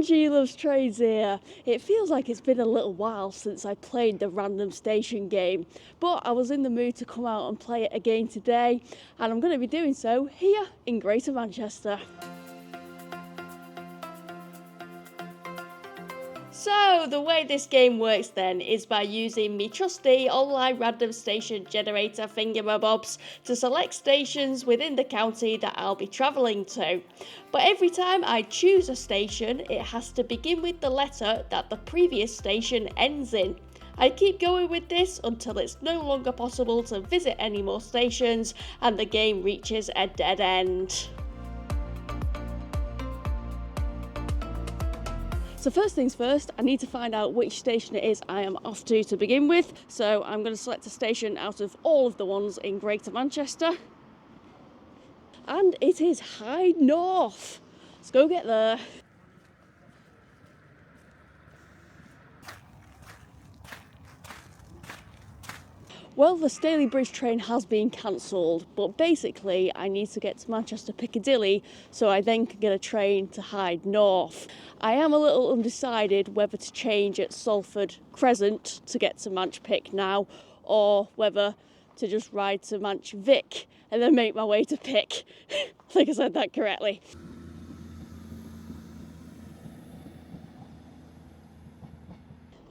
She loves trains here. It feels like it's been a little while since I played the random station game, but I was in the mood to come out and play it again today, and I'm going to be doing so here in Greater Manchester. So the way this game works then is by using me trusty online random station generator thingamabobs to select stations within the county that I'll be travelling to. But every time I choose a station, it has to begin with the letter that the previous station ends in. I keep going with this until it's no longer possible to visit any more stations and the game reaches a dead end. So first things first, I need to find out which station it is I am off to begin with. So I'm going to select a station out of all of the ones in Greater Manchester. And it is Hyde North. Let's go get there. Well, the Stalybridge train has been cancelled, but basically I need to get to Manchester Piccadilly so I then can get a train to Hyde North. I am a little undecided whether to change at Salford Crescent to get to Manch Pick now, or whether to just ride to Manch Vic and then make my way to Pick. I think I said that correctly.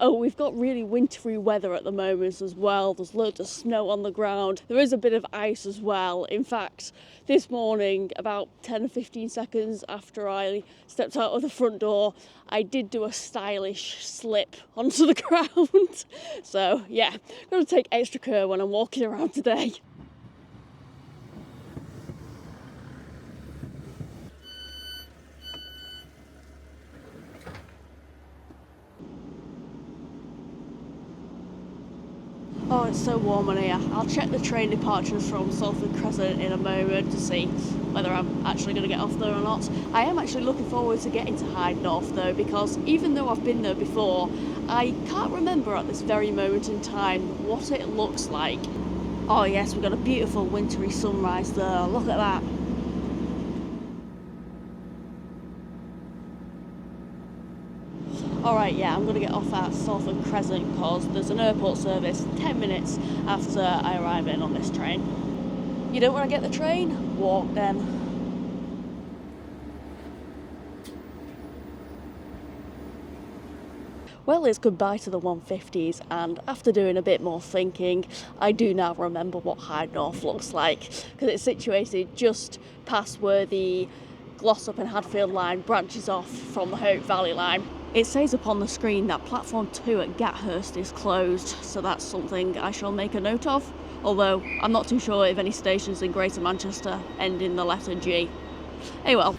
Oh, we've got really wintry weather at the moment as well. There's loads of snow on the ground. There is a bit of ice as well. In fact, this morning, about 10 or 15 seconds after I stepped out of the front door, I did do a stylish slip onto the ground. So yeah, I'm going to take extra care when I'm walking around today. Oh, it's so warm in here. I'll check the train departures from Salford Crescent in a moment to see whether I'm actually going to get off there or not. I am actually looking forward to getting to Hyde North though, because even though I've been there before, I can't remember at this very moment in time what it looks like. Oh yes, we've got a beautiful wintry sunrise there. Look at that. Alright, yeah, I'm going to get off at Salford Crescent because there's an airport service 10 minutes after I arrive in on this train. You don't want to get the train? Walk then. Well, it's goodbye to the 150s, and after doing a bit more thinking, I do now remember what Hyde North looks like, because it's situated just past where the Glossop and Hadfield line branches off from the Hope Valley line. It says upon the screen that platform 2 at Gathurst is closed, so that's something I shall make a note of, although I'm not too sure if any stations in Greater Manchester end in the letter G. Hey well.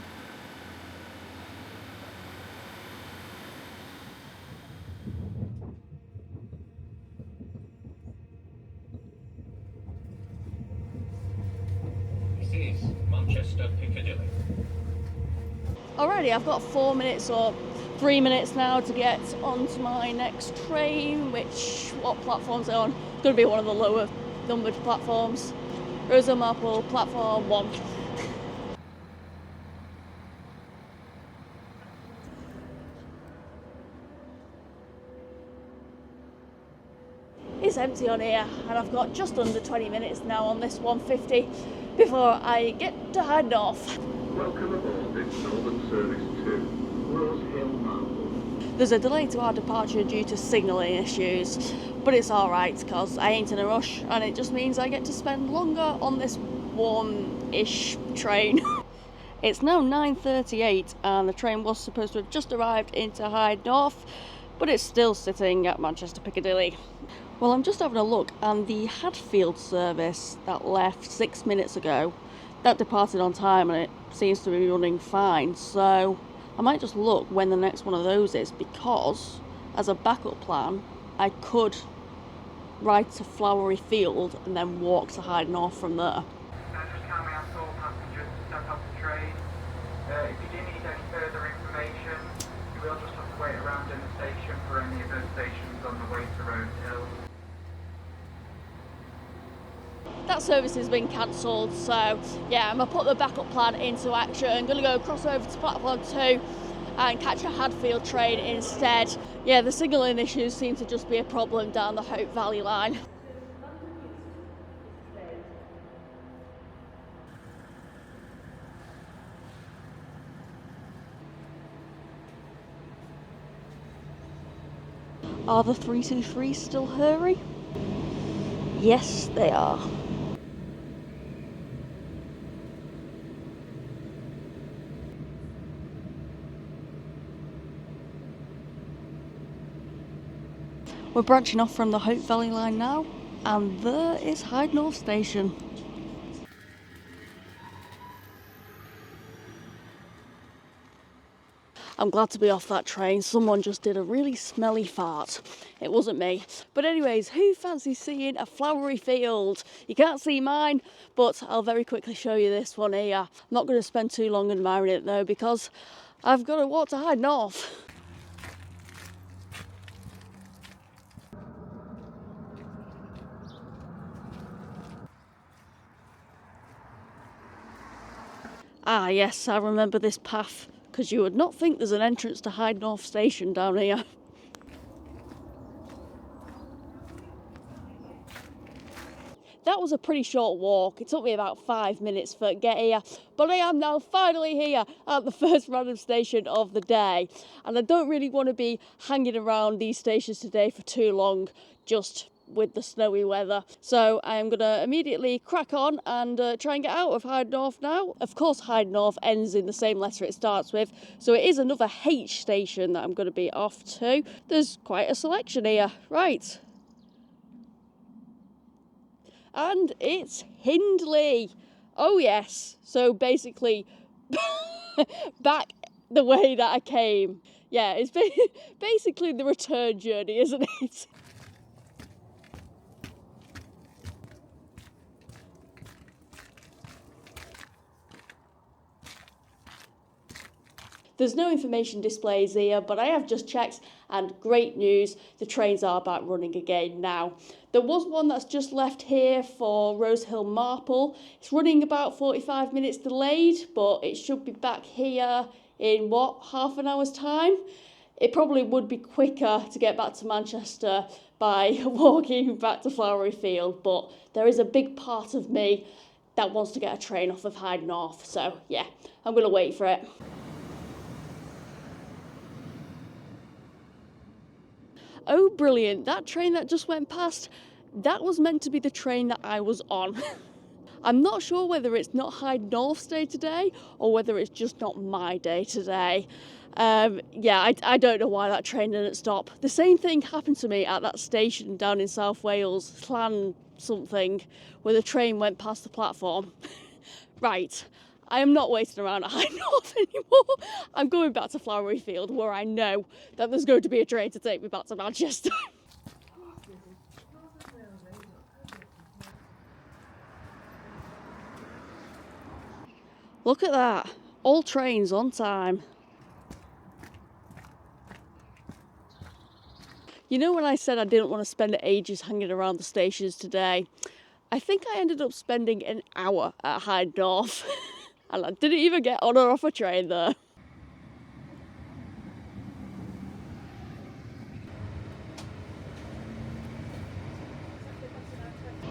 This is Manchester Piccadilly. Alrighty, I've got 4 minutes or 3 minutes now to get onto my next train, what platform's it on? It's going to be one of the lower numbered platforms. Rosa Marple, platform 1. It's empty on here, and I've got just under 20 minutes now on this 150 before I get to Hyde North. Welcome aboard this Northern Service 2. Rose Hill Marble. There's a delay to our departure due to signalling issues, but it's alright because I ain't in a rush, and it just means I get to spend longer on this warm-ish train. It's now 9:38 and the train was supposed to have just arrived into Hyde North, but it's still sitting at Manchester Piccadilly. Well, I'm just having a look, and the Hadfield service that left 6 minutes ago, that departed on time and it seems to be running fine, so I might just look when the next one of those is, because as a backup plan I could ride to Flowery Field and then walk to Hyde North from there. Just kindly ask all passengers to step off the train. If you do need any further information, you will just have to wait around in the station for any of those stations on the way to Rose Hill. That service has been cancelled, so yeah, I'm going to put the backup plan into action. I'm going to go across over to platform 2 and catch a Hadfield train instead. Yeah, the signalling issues seem to just be a problem down the Hope Valley line. Are the 323s still hurry? Yes, they are. We're branching off from the Hope Valley line now, and there is Hyde North Station. I'm glad to be off that train. Someone just did a really smelly fart. It wasn't me. But anyways, who fancies seeing a flowery field? You can't see mine, but I'll very quickly show you this one here. I'm not going to spend too long admiring it though, because I've got to walk to Hyde North. Ah yes, I remember this path, because you would not think there's an entrance to Hyde North Station down here. That was a pretty short walk. It took me about 5 minutes to get here, but I am now finally here at the first random station of the day. And I don't really want to be hanging around these stations today for too long, just with the snowy weather. So I am going to immediately crack on and try and get out of Hyde North now. Of course, Hyde North ends in the same letter it starts with, so it is another H station that I'm going to be off to. There's quite a selection here. Right. And it's Hindley. Oh yes. So basically back the way that I came. Yeah, it's basically the return journey, isn't it? There's no information displays here, but I have just checked, and great news, the trains are back running again now. There was one that's just left here for Rosehill Marple. It's running about 45 minutes delayed, but it should be back here in, half an hour's time? It probably would be quicker to get back to Manchester by walking back to Flowery Field, but there is a big part of me that wants to get a train off of Hyde North, so yeah, I'm going to wait for it. Oh, brilliant. That train that just went past, that was meant to be the train that I was on. I'm not sure whether it's not Hyde North's day today or whether it's just not my day today. Yeah, I don't know why that train didn't stop. The same thing happened to me at that station down in South Wales, Llan something, where the train went past the platform. Right. I am not waiting around at Hyde North anymore. I'm going back to Flowery Field, where I know that there's going to be a train to take me back to Manchester. Look at that. All trains on time. You know when I said I didn't want to spend ages hanging around the stations today? I think I ended up spending an hour at Hyde North. And I didn't even get on or off a train there.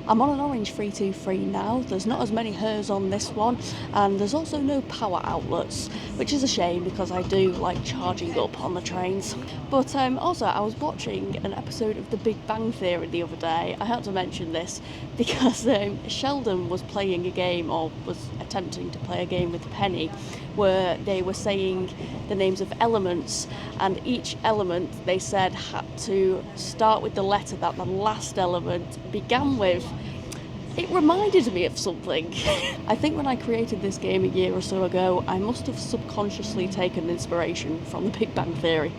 I'm on an orange 323 now. There's not as many hers on this one, and there's also no power outlets, which is a shame because I do like charging up on the trains. But also, I was watching an episode of The Big Bang Theory the other day. I had to mention this because Sheldon was playing a game, or was attempting to play a game with Penny, where they were saying the names of elements, and each element, they said, had to start with the letter that the last element began with. It reminded me of something. I think when I created this game a year or so ago, I must have subconsciously taken inspiration from The Big Bang Theory.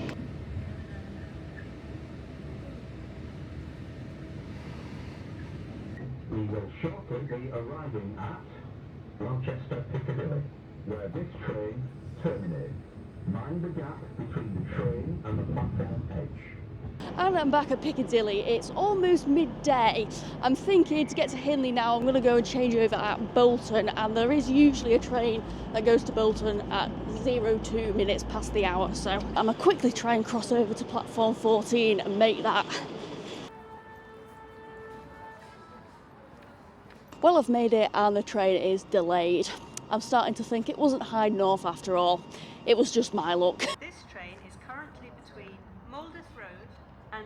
We will shortly be arriving at Manchester Piccadilly, where this train terminates. Mind the gap between the train and the platform edge. And I'm back at Piccadilly. It's almost midday. I'm thinking to get to Hindley now, I'm going to go and change over at Bolton, and there is usually a train that goes to Bolton at 0.02 minutes past the hour, so I'm gonna quickly try and cross over to platform 14 and make that. Well, I've made it and the train is delayed. I'm starting to think it wasn't Hyde North after all. It was just my luck. This train is currently between Moldith Road and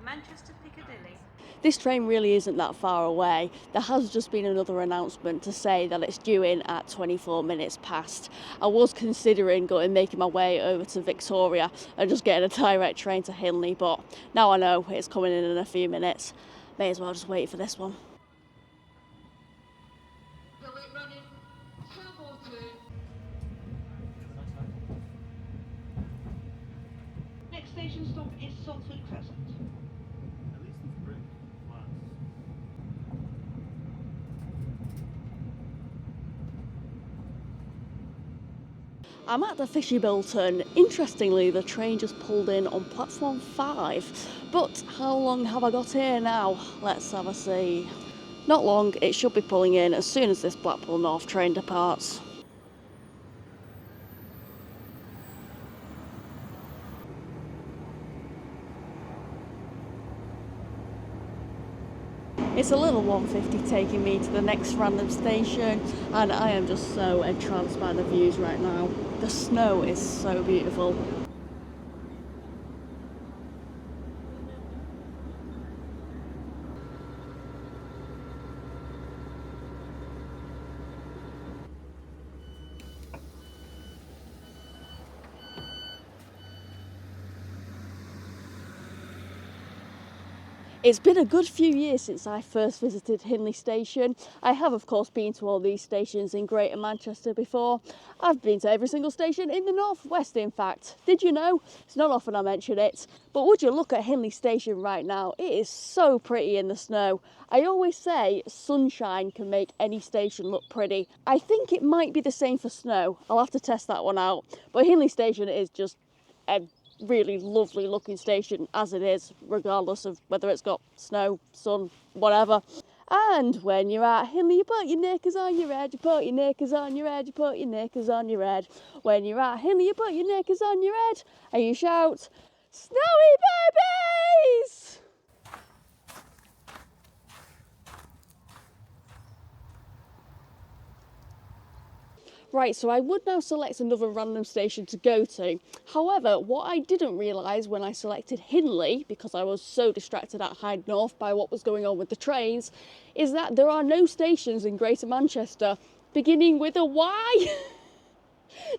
Manchester Piccadilly. This train really isn't that far away. There has just been another announcement to say that it's due in at 24 minutes past. I was considering making my way over to Victoria and just getting a direct train to Hindley, but now I know it's coming in a few minutes. May as well just wait for this one. Next station stop is Salford Crescent. I'm at the Fishy-Bilton. Interestingly, the train just pulled in on platform 5. But how long have I got here now? Let's have a see. Not long, it should be pulling in as soon as this Blackpool North train departs. It's a little 150 taking me to the next random station, and I am just so entranced by the views right now. The snow is so beautiful. It's been a good few years since I first visited Hindley Station. I have of course been to all these stations in Greater Manchester before. I've been to every single station in the northwest in fact. Did you know? It's not often I mention it. But would you look at Hindley Station right now? It is so pretty in the snow. I always say sunshine can make any station look pretty. I think it might be the same for snow. I'll have to test that one out. But Hindley Station is just a really lovely looking station as it is, regardless of whether it's got snow, sun, whatever. And when you're at Hindley, you put your knickers on your head, you put your knickers on your head, you put your knickers on your head. When you're at Hindley, you put your knickers on your head and you shout, "Snowy babies!" Right, so I would now select another random station to go to. However, what I didn't realise when I selected Hindley, because I was so distracted at Hyde North by what was going on with the trains, is that there are no stations in Greater Manchester beginning with a Y.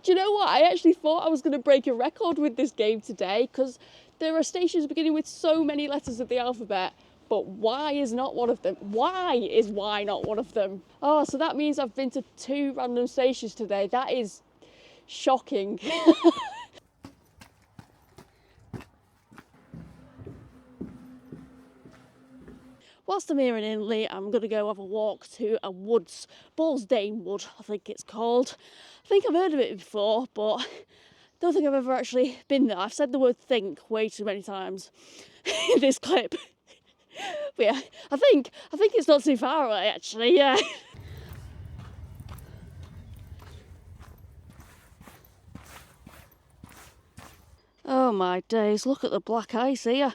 Do you know what? I actually thought I was going to break a record with this game today, because there are stations beginning with so many letters of the alphabet. But Y is not one of them. Why is Y not one of them? Oh, so that means I've been to 2 random stations today. That is shocking. Whilst I'm here in Hindley, I'm going to go have a walk to a woods, Ballsdane Wood, I think it's called. I think I've heard of it before, but I don't think I've ever actually been there. I've said the word think way too many times in this clip. But yeah, I think it's not too far away actually, yeah. Oh my days, look at the black ice here.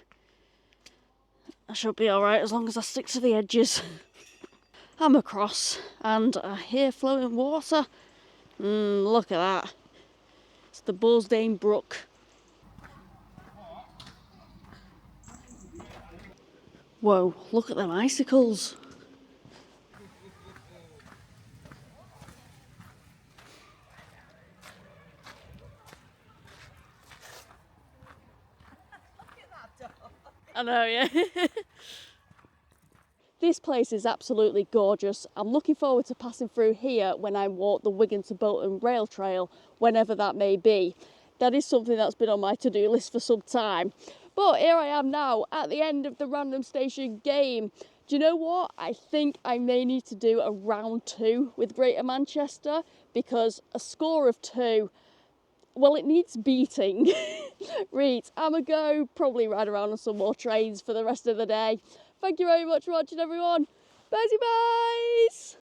I should be alright as long as I stick to the edges. I'm across and I hear flowing water. Look at that. It's the Ballsdane Brook. Whoa, look at them icicles. I know, yeah. This place is absolutely gorgeous. I'm looking forward to passing through here when I walk the Wigan to Bolton rail trail, whenever that may be. That is something that's been on my to-do list for some time. But here I am now at the end of the random station game. Do you know what? I think I may need to do a round 2 with Greater Manchester, because a score of 2, well, it needs beating. Right, I'm going to go probably ride around on some more trains for the rest of the day. Thank you very much for watching, everyone. Bye-bye.